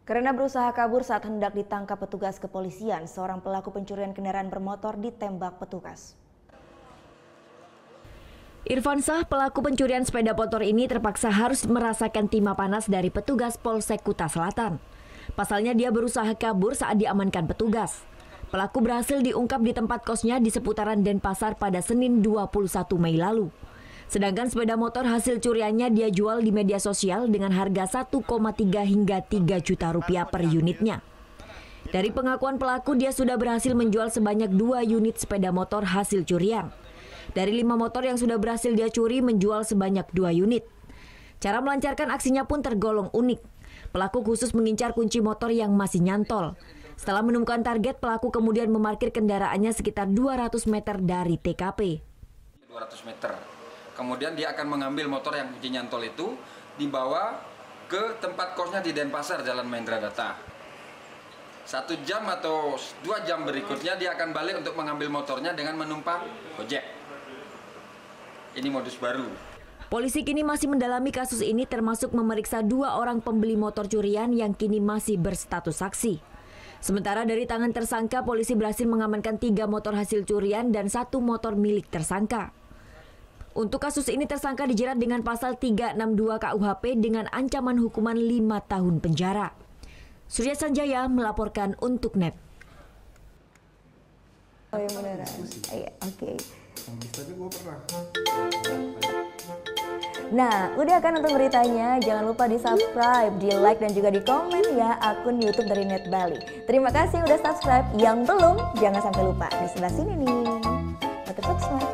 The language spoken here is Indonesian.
Karena berusaha kabur saat hendak ditangkap petugas kepolisian, seorang pelaku pencurian kendaraan bermotor ditembak petugas. Irfansyah, pelaku pencurian sepeda motor ini terpaksa harus merasakan timah panas dari petugas Polsek Kuta Selatan. Pasalnya dia berusaha kabur saat diamankan petugas. Pelaku berhasil diungkap di tempat kosnya di seputaran Denpasar pada Senin 21 Mei lalu. Sedangkan sepeda motor hasil curiannya dia jual di media sosial dengan harga 1,3 hingga 3 juta rupiah per unitnya. Dari pengakuan pelaku, dia sudah berhasil menjual sebanyak 2 unit sepeda motor hasil curian. Dari 5 motor yang sudah berhasil dia curi, menjual sebanyak 2 unit. Cara melancarkan aksinya pun tergolong unik. Pelaku khusus mengincar kunci motor yang masih nyantol. Setelah menemukan target, pelaku kemudian memarkir kendaraannya sekitar 200 meter dari TKP. 200 meter. Kemudian dia akan mengambil motor yang kunci nyantol itu, dibawa ke tempat kosnya di Denpasar, Jalan Mahendra Data. 1 jam atau 2 jam berikutnya dia akan balik untuk mengambil motornya dengan menumpang ojek. Ini modus baru. Polisi kini masih mendalami kasus ini, termasuk memeriksa 2 orang pembeli motor curian yang kini masih berstatus saksi. Sementara dari tangan tersangka, polisi berhasil mengamankan 3 motor hasil curian dan 1 motor milik tersangka. Untuk kasus ini tersangka dijerat dengan pasal 362 KUHP dengan ancaman hukuman 5 tahun penjara. Surya Sanjaya melaporkan untuk NET. Oh yang beneran? Iya, oke. Nah, udah kan untuk beritanya? Jangan lupa di subscribe, di like dan juga di komen ya akun YouTube dari Net Bali. Terima kasih udah subscribe. Yang belum, jangan sampai lupa di sebelah sini nih. Tetap subscribe.